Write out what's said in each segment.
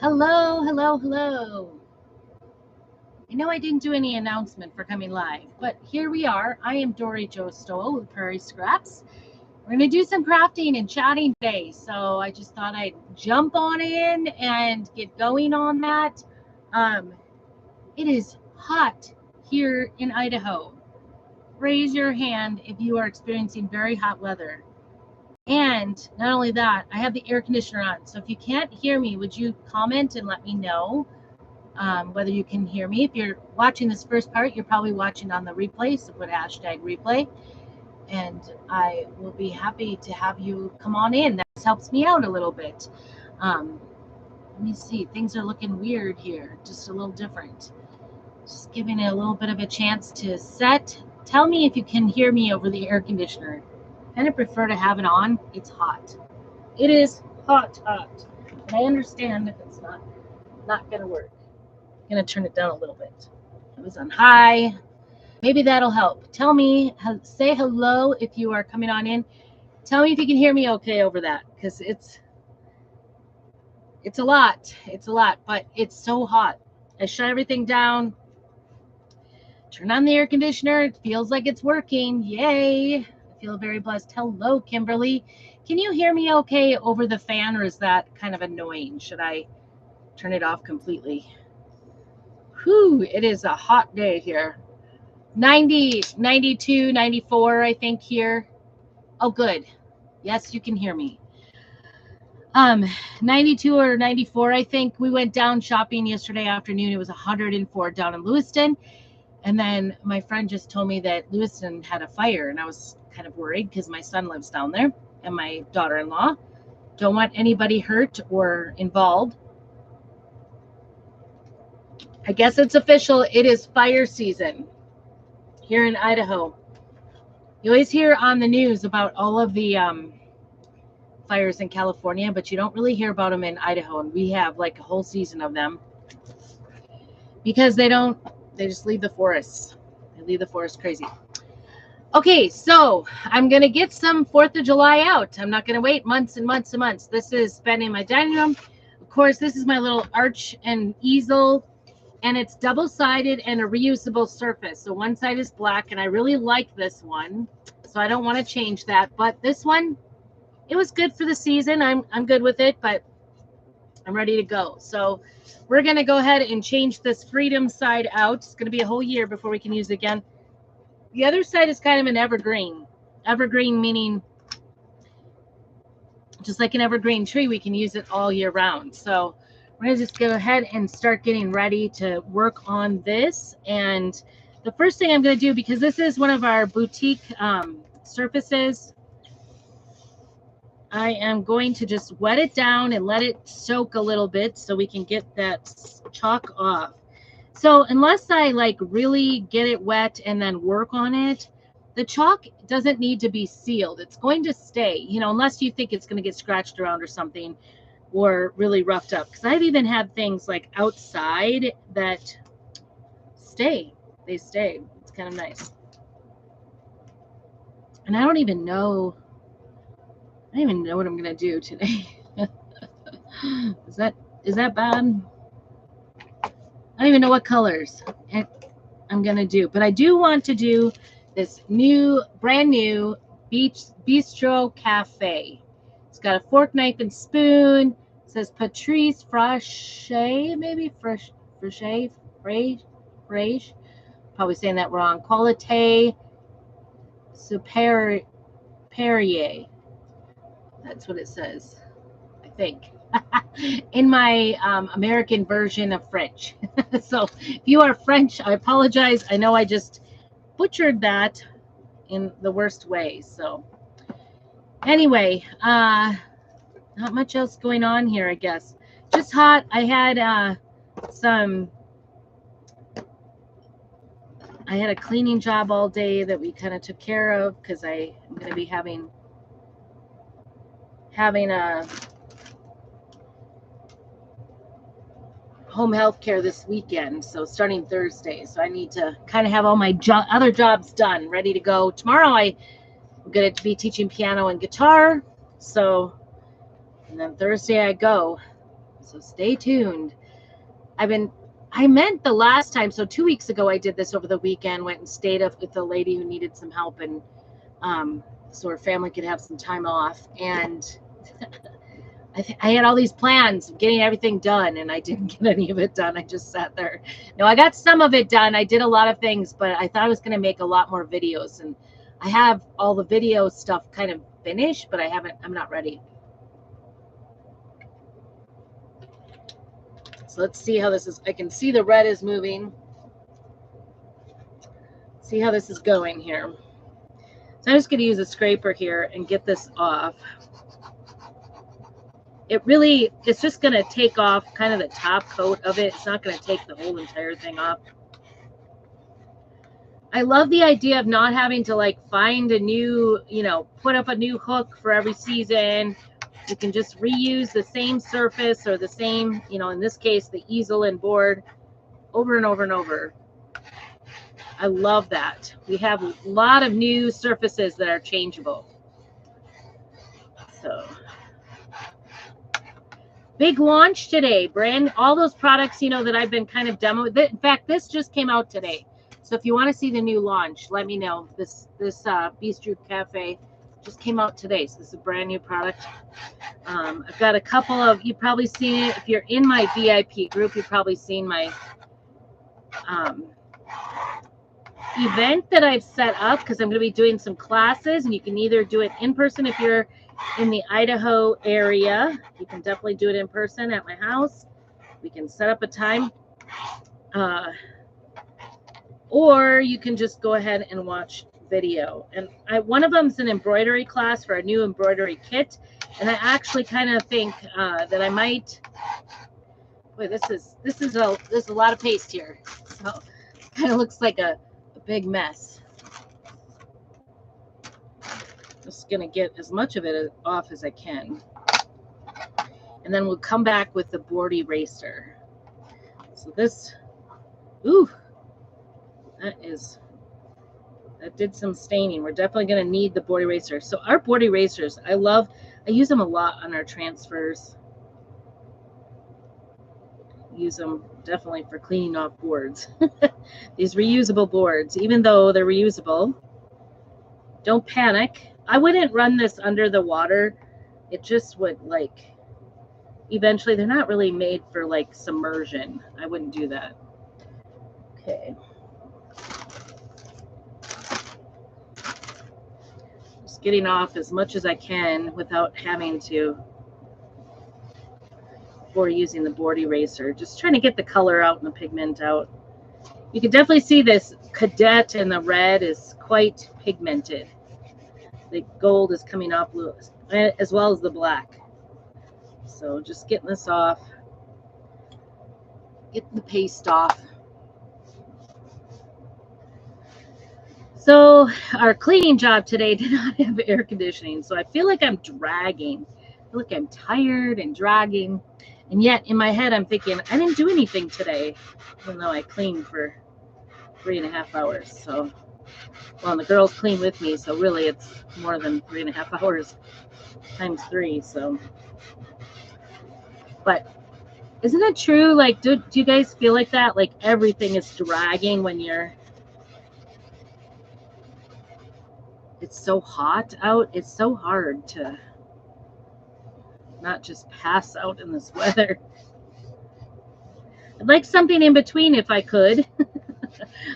Hello, hello, hello. I know I didn't do any announcement for coming live, but here we are. I am Dory Jo Stoll with Prairie Scraps. We're going to do some crafting and chatting today, so I just thought I'd jump on in and get going on that. Um, it is hot here in Idaho. Raise your hand if you are experiencing very hot weather. And not only that, I have the air conditioner on, so if you can't hear me, would you comment and let me know? Whether you can hear me. If you're watching this first part, you're probably watching on the replay, so put #replay, and I will be happy to have you come on in. That helps me out a little bit. Let me see, things are looking weird here, just a little different. Just giving it a little bit of a chance to set. Tell me if you can hear me over the air conditioner. I kind of prefer to have it on. It's hot. It is hot. And I understand if it's not going to work. I'm going to turn it down a little bit. It was on high. Maybe that'll help. Tell me, say hello if you are coming on in. Tell me if you can hear me okay over that, because it's a lot. It's a lot, but it's so hot. I shut everything down. Turn on the air conditioner. It feels like it's working. Yay. I feel very blessed. Hello, Kimberly. Can you hear me okay over the fan, or is that kind of annoying? Should I turn it off completely? Whew, it is a hot day here. 90, 92, 94, I think here. Oh, good. Yes, you can hear me. 92 or 94, I think. We went down shopping yesterday afternoon. It was 104 down in Lewiston. And then my friend just told me that Lewiston had a fire, and I was kind of worried because my son lives down there and my daughter-in-law. Don't want anybody hurt or involved. I guess it's official. It is fire season here in Idaho. You always hear on the news about all of the fires in California, but you don't really hear about them in Idaho, and we have like a whole season of them because they just leave the forests. They leave the forest crazy. Okay, so I'm going to get some 4th of July out. I'm not going to wait months and months and months. This is been in my dining room. Of course, this is my little arch and easel, and it's double-sided and a reusable surface. So one side is black, and I really like this one, so I don't want to change that. But this one, it was good for the season. I'm good with it, but I'm ready to go. So we're going to go ahead and change this Freedom side out. It's going to be a whole year before we can use it again. The other side is kind of an evergreen. Evergreen meaning just like an evergreen tree, we can use it all year round. So we're going to just go ahead and start getting ready to work on this. And the first thing I'm going to do, because this is one of our boutique surfaces, I am going to just wet it down and let it soak a little bit so we can get that chalk off. So unless I like really get it wet and then work on it, the chalk doesn't need to be sealed. It's going to stay, unless you think it's going to get scratched around or something or really roughed up. Because I've even had things like outside that stay. They stay. It's kind of nice. And I don't even know what I'm going to do today. Is that bad? I don't even know what colors I'm going to do. But I do want to do this brand new Bistro Cafe. It's got a fork, knife, and spoon. It says Patrice Fraiche, maybe Fraiche. Probably saying that wrong. Qualité Supérieure. That's what it says, I think. In my American version of French. So if you are French, I apologize. I know I just butchered that in the worst way. So anyway, not much else going on here, I guess. Just hot. I had a cleaning job all day that we kind of took care of because I'm going to be having a home health care this weekend, so starting Thursday. So I need to kind of have all my other jobs done, ready to go. Tomorrow I'm going to be teaching piano and guitar. So, and then Thursday I go. So stay tuned. I meant the last time, so 2 weeks ago I did this over the weekend, went and stayed up with a lady who needed some help, and so her family could have some time off. And I had all these plans of getting everything done, and I didn't get any of it done. I just sat there. No, I got some of it done. I did a lot of things, but I thought I was going to make a lot more videos, and I have all the video stuff kind of finished, but I'm not ready. So let's see how this is. I can see the red is moving. See how this is going here. So I'm just going to use a scraper here and get this off. It's just going to take off kind of the top coat of it. It's not going to take the whole entire thing off. I love the idea of not having to like find a new, put up a new hook for every season. You can just reuse the same surface or the same, in this case, the easel and board over and over and over. I love that. We have a lot of new surfaces that are changeable. So big launch today, all those products, that I've been kind of demoing. In fact, this just came out today. So if you want to see the new launch, let me know. This Bistro Cafe just came out today. So this is a brand new product. I've got a couple of, you've probably seen it. If you're in my VIP group, you've probably seen my event that I've set up, because I'm going to be doing some classes, and you can either do it in person if you're in the Idaho area. You can definitely do it in person at my house. We can set up a time. Or you can just go ahead and watch video. And one of them is an embroidery class for a new embroidery kit. And I actually kind of think that I might. Boy, this is a lot of paste here. So it kind of looks like a big mess. Just gonna get as much of it off as I can. And then we'll come back with the board eraser. So this, that did some staining. We're definitely going to need the board eraser. So our board erasers, I use them a lot on our transfers. Use them definitely for cleaning off boards. These reusable boards, even though they're reusable, don't panic. I wouldn't run this under the water. It just would, eventually, they're not really made for submersion. I wouldn't do that. Okay. Just getting off as much as I can without having to, before using the board eraser. Just trying to get the color out and the pigment out. You can definitely see this cadet, and the red is quite pigmented. The gold is coming off as well as the black. So just getting this off. Get the paste off. So our cleaning job today did not have air conditioning. So I feel like I'm dragging. I feel like I'm tired and dragging. And yet in my head, I'm thinking, I didn't do anything today, even though I cleaned for 3.5 hours. So, well, and the girls clean with me. So really it's more than 3.5 hours times 3. So, but isn't it true? Do you guys feel like that? Like everything is dragging when it's so hot out. It's so hard to not just pass out in this weather. I'd like something in between if I could.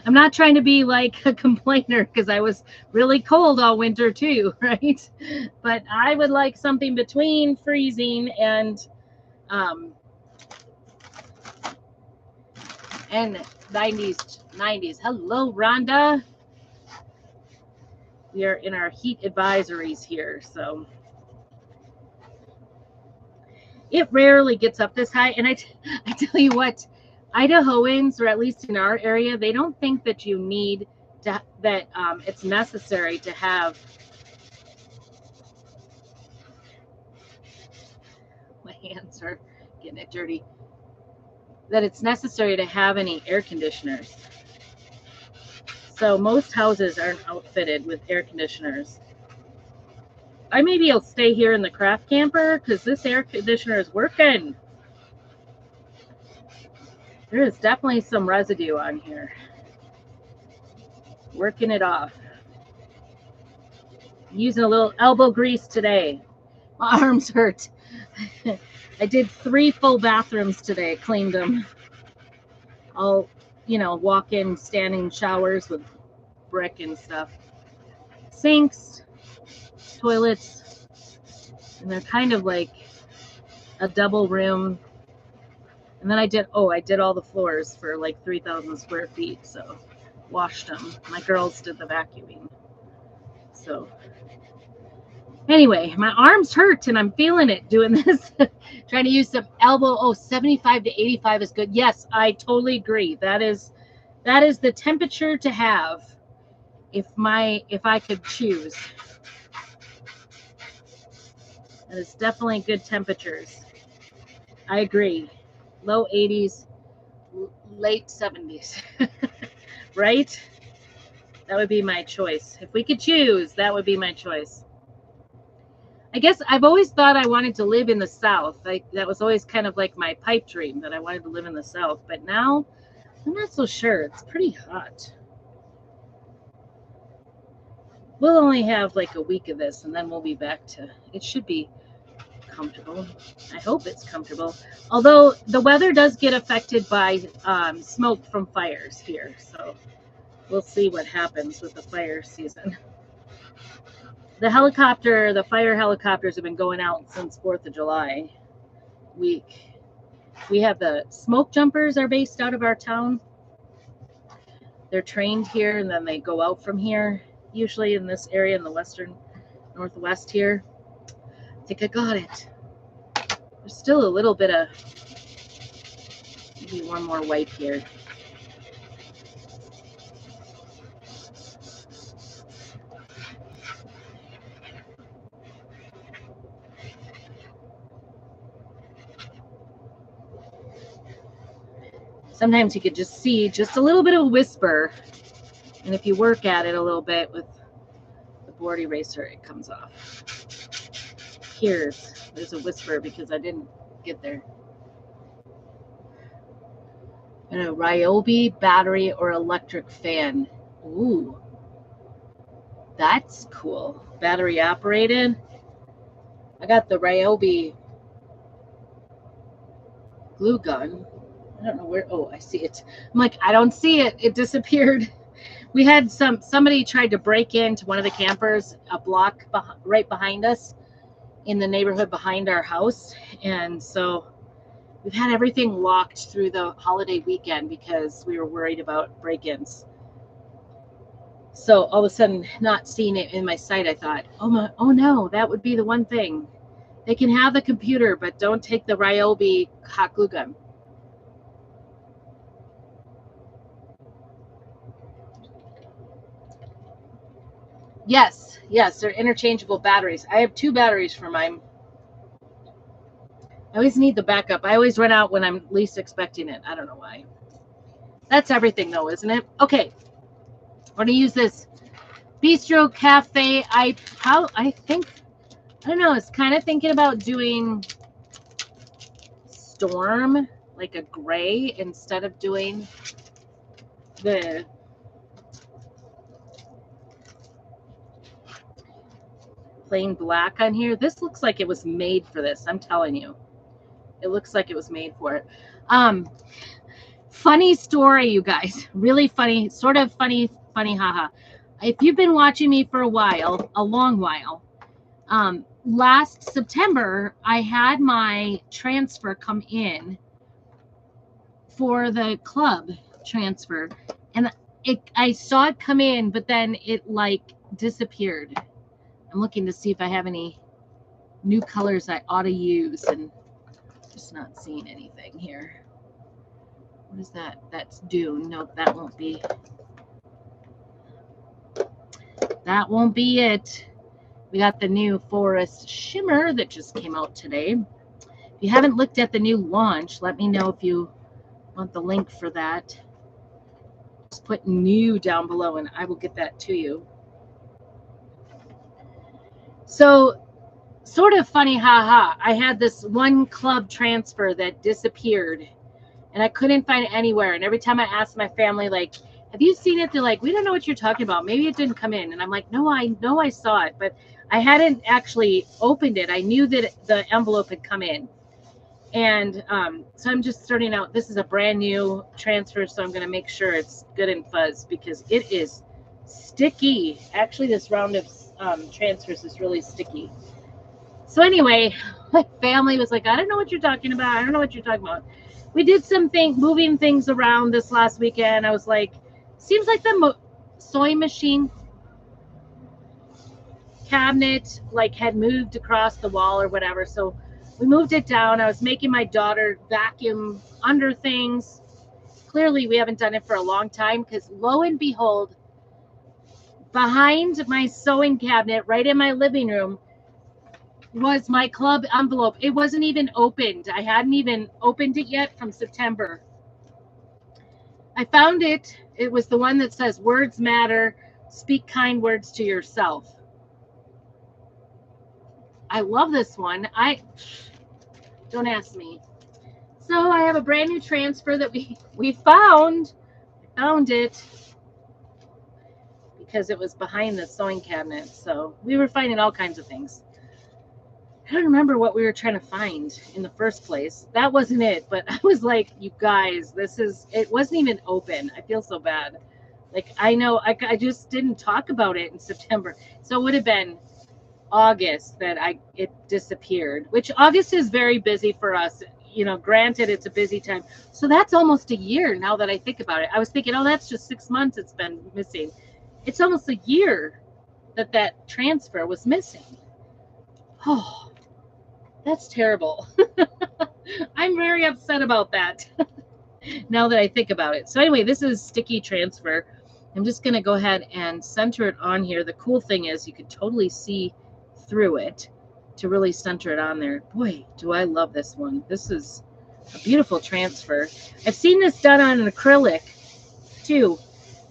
I'm not trying to be like a complainer, because I was really cold all winter too, right? But I would like something between freezing and 90s. Hello, Rhonda. We are in our heat advisories here, so it rarely gets up this high. And I tell you what, Idahoans, or at least in our area, they don't think that you need to, that it's necessary to have. My hands are getting it dirty. That it's necessary to have any air conditioners. So most houses aren't outfitted with air conditioners. Maybe I'll stay here in the craft camper, because this air conditioner is working. There is definitely some residue on here. Working it off. Using a little elbow grease today. My arms hurt. I did 3 full bathrooms today, cleaned them. All, walk-in standing showers with brick and stuff. Sinks, toilets, and they're kind of like a double room. And then I did all the floors for like 3,000 square feet, so washed them. My girls did the vacuuming. So anyway, my arms hurt and I'm feeling it doing this. Trying to use some elbow. 75 to 85 is good. Yes, I totally agree. That is the temperature to have if I could choose. That is definitely good temperatures. I agree. Low 80s, late 70s. Right? That would be my choice. If we could choose, that would be my choice. I guess I've always thought I wanted to live in the South. That was always kind of like my pipe dream, that I wanted to live in the South. But now, I'm not so sure. It's pretty hot. We'll only have like a week of this, and then we'll be back to, it should be comfortable. I hope it's comfortable. Although the weather does get affected by smoke from fires here. So we'll see what happens with the fire season. The fire helicopters have been going out since 4th of July week. We have the smoke jumpers are based out of our town. They're trained here and then they go out from here, usually in this area in the western northwest here. I think I got it. There's still a little bit of, maybe one more wipe here. Sometimes you could just see just a little bit of a whisper. And if you work at it a little bit with the board eraser, it comes off. There's a whisper because I didn't get there. And a Ryobi battery or electric fan. Ooh, that's cool. Battery operated. I got the Ryobi glue gun. I don't know where. Oh, I see it. I'm like, I don't see it. It disappeared. We had somebody tried to break into one of the campers a block right behind us in the neighborhood behind our house. And so we've had everything locked through the holiday weekend because we were worried about break-ins. So all of a sudden, not seeing it in my sight, I thought, oh no, that would be the one thing. They can have the computer, but don't take the Ryobi hot glue gun. Yes, they're interchangeable batteries. I have 2 batteries for mine. I always need the backup. I always run out when I'm least expecting it. I don't know why. That's everything though, isn't it? Okay. I'm going to use this Bistro Cafe. I don't know. I was kind of thinking about doing Storm, like a gray, instead of doing the plain black on here. This looks like it was made for this. I'm telling you. It looks like it was made for it. Funny story, you guys. Really funny, sort of funny, haha. If you've been watching me for a long while, last September, I had my transfer come in for the club transfer. And I saw it come in, but then it like disappeared. I'm looking to see if I have any new colors I ought to use, and just not seeing anything here. What is that? That's Dune. No, that won't be. That won't be it. We got the new Forest Shimmer that just came out today. If you haven't looked at the new launch, let me know if you want the link for that. Just put new down below and I will get that to you. So, sort of funny, haha. I had this one club transfer that disappeared. and I couldn't find it anywhere. And every time I asked my family, like, have you seen it? They're like, we don't know what you're talking about. Maybe it didn't come in. And I'm like, no, I know I saw it, but I hadn't actually opened it. I knew that the envelope had come in. And so I'm just starting out. This is a brand new transfer, so I'm going to make sure it's good and fuzz because it is sticky. Actually, this round of transfers is really sticky. So anyway, my family was like, I don't know what you're talking about. I don't know what you're talking about. We did moving things around this last weekend. I was like, seems like the sewing machine cabinet like had moved across the wall or whatever. So we moved it down. I was making my daughter vacuum under things. Clearly, we haven't done it for a long time because lo and behold, behind my sewing cabinet, right in my living room, was my club envelope. It wasn't even opened. I hadn't even opened it yet from September. I found it. It was the one that says, words matter. Speak kind words to yourself. I love this one. Don't ask me. So I have a brand new transfer that we found. I found it because it was behind the sewing cabinet. So we were finding all kinds of things. I don't remember what we were trying to find in the first place. That wasn't it. But I was like, you guys, it wasn't even open. I feel so bad. Like, I know I just didn't talk about it in September. So it would have been August that it disappeared, which August is very busy for us. Granted, it's a busy time. So that's almost a year now that I think about it. I was thinking, oh, that's just 6 months it's been missing. It's almost a year that transfer was missing. Oh, that's terrible. I'm very upset about that now that I think about it. So anyway, this is sticky transfer. I'm just going to go ahead and center it on here. The cool thing is you can totally see through it to really center it on there. Boy, do I love this one. This is a beautiful transfer. I've seen this done on an acrylic too.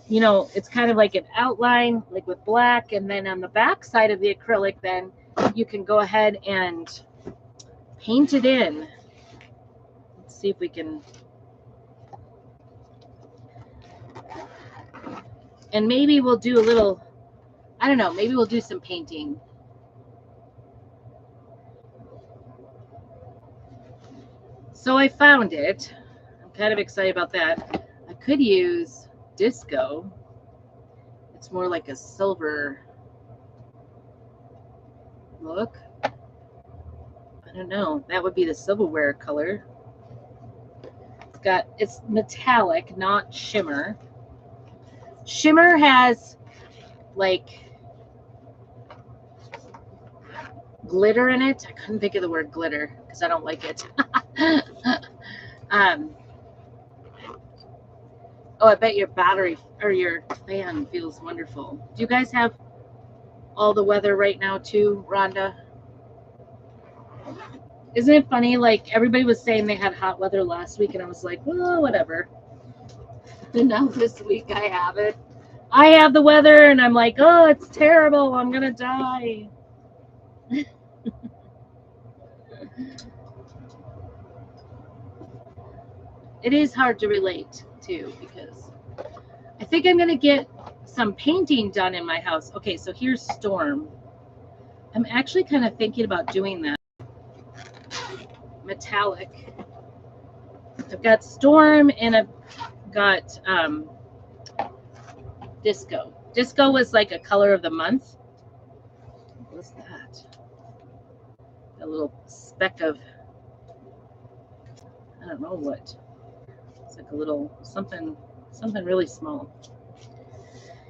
It's kind of like an outline, like with black, and then on the back side of the acrylic, then you can go ahead and paint it in. Let's see if we can. And maybe we'll do a little, I don't know, maybe we'll do some painting. So I found it. I'm kind of excited about that. I could use disco. It's more like a silver look. I don't know. That would be the silverware color. It's metallic, not shimmer. Shimmer has like glitter in it. I couldn't think of the word glitter because I don't like it. Oh, I bet your battery or your fan feels wonderful. Do you guys have all the weather right now too, Rhonda? Isn't it funny? Like, everybody was saying they had hot weather last week, and I was like, well, whatever. And now this week I have it. I have the weather, and I'm like, oh, it's terrible. I'm going to die. It is hard to relate to because I think I'm going to get some painting done in my house. Okay, so here's Storm. I'm actually kind of thinking about doing that. Metallic. I've got Storm and I've got Disco. Disco was like a color of the month. What's that? A little speck of, I don't know what. It's like a little something really small.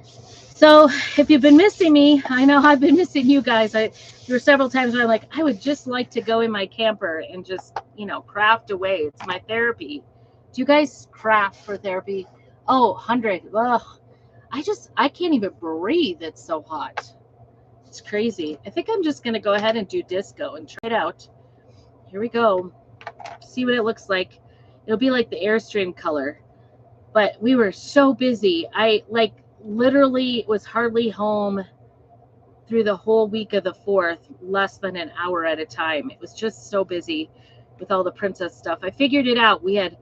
So if you've been missing me, I know I've been missing you guys. There were several times where I'm like, I would just like to go in my camper and just, craft away. It's my therapy. Do you guys craft for therapy? Oh, 100. Ugh. I can't even breathe. It's so hot. It's crazy. I think I'm just going to go ahead and do disco and try it out. Here we go. See what it looks like. It'll be like the Airstream color. But we were so busy. I literally was hardly home through the whole week of the 4th, less than an hour at a time. It was just so busy with all the princess stuff. I figured it out. We had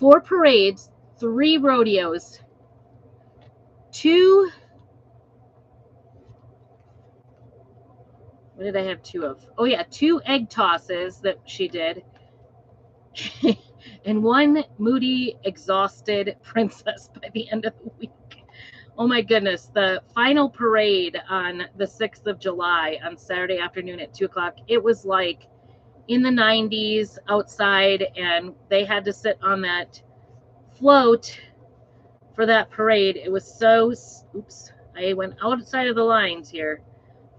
4 parades, 3 rodeos, 2, what did I have 2 of? Oh yeah, 2 egg tosses that she did. And 1 moody, exhausted princess by the end of the week. Oh my goodness, the final parade on the 6th of July on Saturday afternoon at 2 o'clock, it was like in the 90s outside, and they had to sit on that float for that parade. It was so, oops, I went outside of the lines here,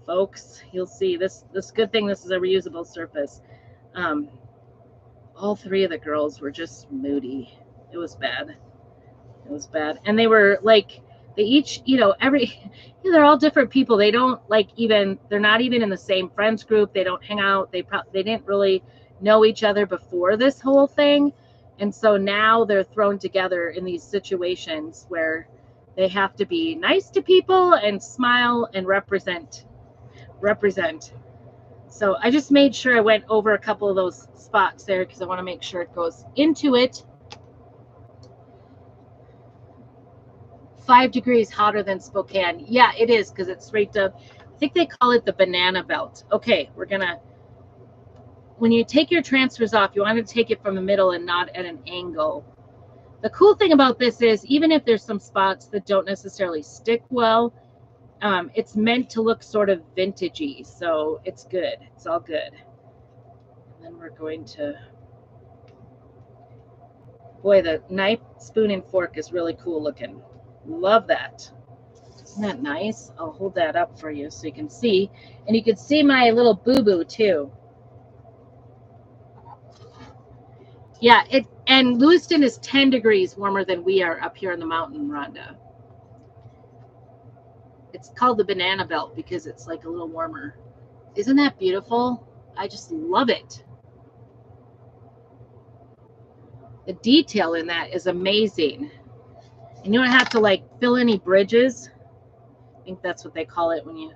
folks. You'll see this good thing this is a reusable surface. All 3 of the girls were just moody. It was bad. It was bad. And they were like, they each, they're all different people. They don't they're not even in the same friends group. They don't hang out. They didn't really know each other before this whole thing. And so now they're thrown together in these situations where they have to be nice to people and smile and represent. So I just made sure I went over a couple of those spots there because I want to make sure it goes into it. 5 degrees hotter than Spokane. Yeah, it is because it's right up. I think they call it the banana belt. Okay, when you take your transfers off, you want to take it from the middle and not at an angle. The cool thing about this is even if there's some spots that don't necessarily stick well, it's meant to look sort of vintagey. So it's good. It's all good. And then we're going to, boy, the knife, spoon, and fork is really cool looking. Love that. Isn't that nice? I'll hold that up for you so you can see. And you can see my little boo-boo too. Yeah, and Lewiston is 10 degrees warmer than we are up here in the mountain, Rhonda. It's called the banana belt because it's like a little warmer. Isn't that beautiful? I just love it. The detail in that is amazing. And you don't have to fill any bridges. I think that's what they call it when you,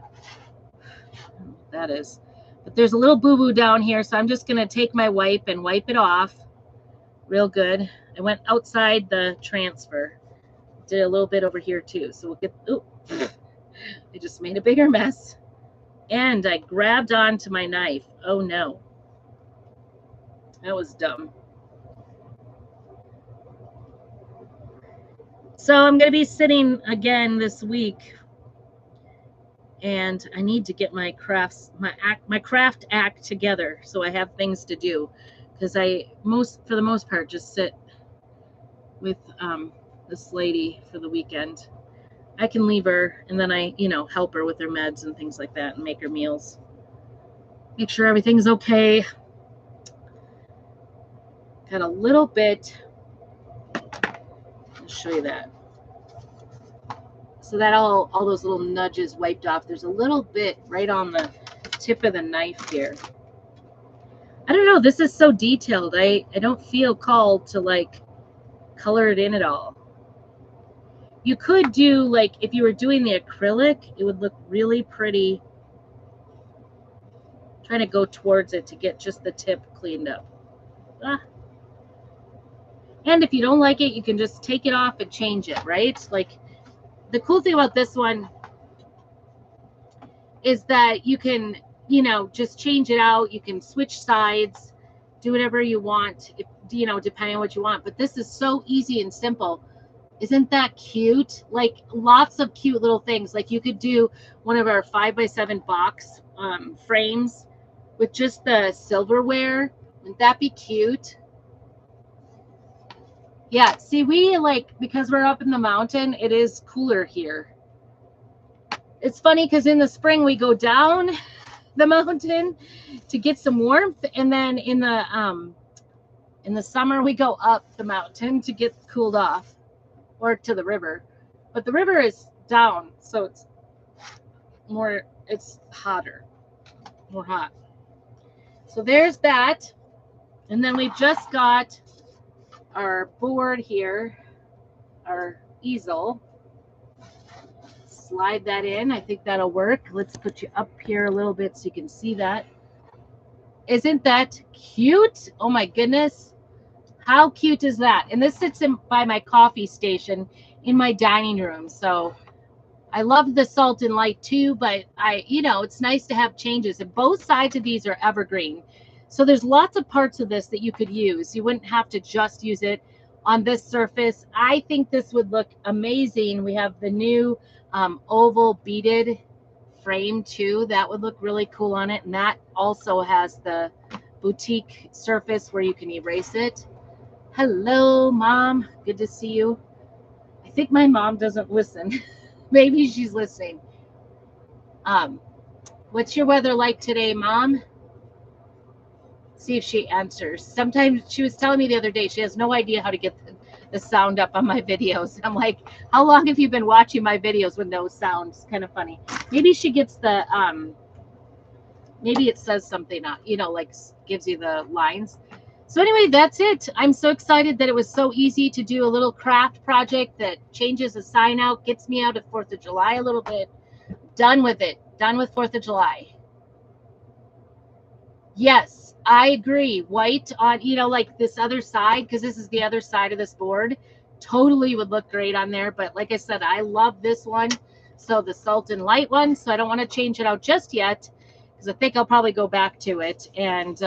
that is. But there's a little boo-boo down here, so I'm just going to take my wipe and wipe it off real good. I went outside the transfer. Did a little bit over here too. So we'll get, oh, I just made a bigger mess. And I grabbed onto my knife. Oh no. That was dumb. So I'm going to be sitting again this week, and I need to get my craft act together so I have things to do, because for the most part, just sit with this lady for the weekend. I can leave her, and then I, help her with her meds and things like that, and make her meals, make sure everything's okay. Got a little bit. I'll show you that. So that all those little nudges wiped off. There's a little bit right on the tip of the knife here. I don't know. This is so detailed. I don't feel called to color it in at all. You could do if you were doing the acrylic, it would look really pretty. I'm trying to go towards it to get just the tip cleaned up. And if you don't like it, you can just take it off and change it, right? The cool thing about this one is that you can, just change it out. You can switch sides, do whatever you want, depending on what you want. But this is so easy and simple. Isn't that cute? Lots of cute little things. You could do one of our 5x7 box frames with just the silverware. Wouldn't that be cute? Yeah, see, we because we're up in the mountain, it is cooler here. It's funny because in the spring we go down the mountain to get some warmth, and then in the summer we go up the mountain to get cooled off, or to the river. But the river is down, so it's hotter, more hot. So there's that. And then we've just got our board here, our easel. Slide that in. I think that'll work. Let's put you up here a little bit so you can see that. Isn't that cute? Oh my goodness. How cute is that? And this sits by my coffee station in my dining room. So I love the salt and light too, but it's nice to have changes. And both sides of these are evergreen. So there's lots of parts of this that you could use. You wouldn't have to just use it on this surface. I think this would look amazing. We have the new oval beaded frame too. That would look really cool on it. And that also has the boutique surface where you can erase it. Hello, Mom. Good to see you. I think my mom doesn't listen. Maybe she's listening. What's your weather like today, Mom? See if she answers. Sometimes she was telling me the other day she has no idea how to get the sound up on my videos. I'm like, how long have you been watching my videos with no sound? It's kind of funny. Maybe she gets the maybe it says something, like gives you the lines. So anyway, that's it. I'm so excited that it was so easy to do a little craft project that changes a sign out, gets me out of 4th of July a little bit. Done with it. Done with 4th of July. Yes, I agree. White on, like this other side, because this is the other side of this board, totally would look great on there. But like I said, I love this one. So the salt and light one. So I don't want to change it out just yet, because I think I'll probably go back to it. And,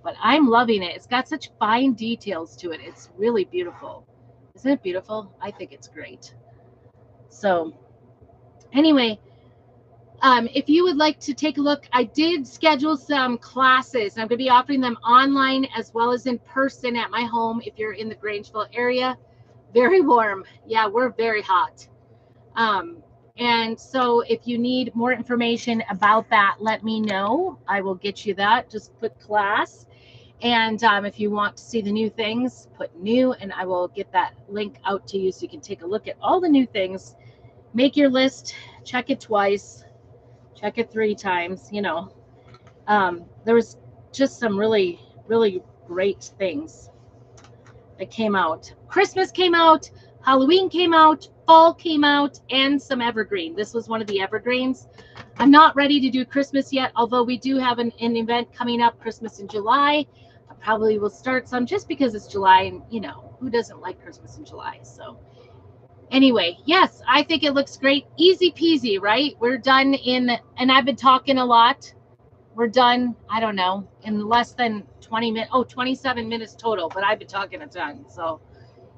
but I'm loving it. It's got such fine details to it. It's really beautiful. Isn't it beautiful? I think it's great. So anyway, if you would like to take a look, I did schedule some classes. I'm going to be offering them online as well as in person at my home if you're in the Grangeville area. Very warm. Yeah, we're very hot. And so if you need more information about that, let me know. I will get you that. Just put class. And if you want to see the new things, put new, and I will get that link out to you so you can take a look at all the new things. Make your list, check it twice, check it 3 times, There was just some really, really great things that came out. Christmas came out, Halloween came out, fall came out, and some evergreen. This was one of the evergreens. I'm not ready to do Christmas yet, although we do have an event coming up, Christmas in July. I probably will start some just because it's July, and who doesn't like Christmas in July? So anyway, yes, I think it looks great. Easy peasy, right? We're done and I've been talking a lot. We're done, I don't know, in less than 20 minutes. 27 minutes total, but I've been talking a ton. So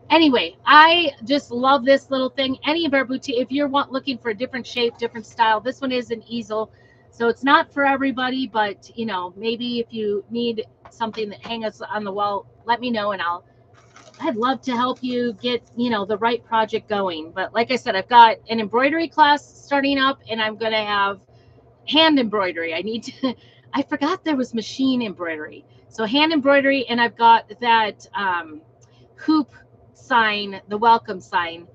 anyway, I just love this little thing. Any of our boutique, if you're looking for a different shape, different style, this one is an easel. So it's not for everybody, but maybe if you need something that hangs on the wall, let me know and I'd love to help you get, the right project going. But like I said, I've got an embroidery class starting up and I'm going to have hand embroidery. I forgot there was machine embroidery. So hand embroidery, and I've got that hoop sign, the welcome sign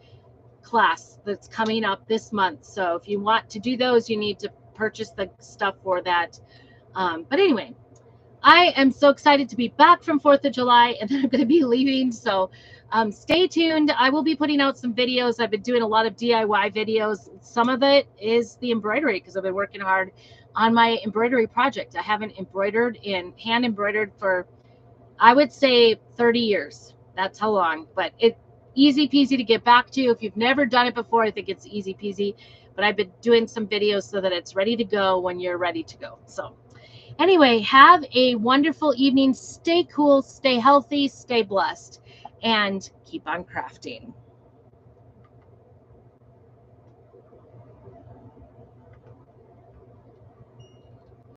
class that's coming up this month. So if you want to do those, you need to purchase the stuff for that. But anyway, I am so excited to be back from 4th of July, and then I'm going to be leaving. So stay tuned. I will be putting out some videos. I've been doing a lot of DIY videos. Some of it is the embroidery because I've been working hard on my embroidery project. I haven't hand embroidered for, I would say, 30 years. That's how long. But it's easy peasy to get back to. If you've never done it before, I think it's easy peasy. But I've been doing some videos so that it's ready to go when you're ready to go. So anyway, have a wonderful evening. Stay cool, stay healthy, stay blessed, and keep on crafting.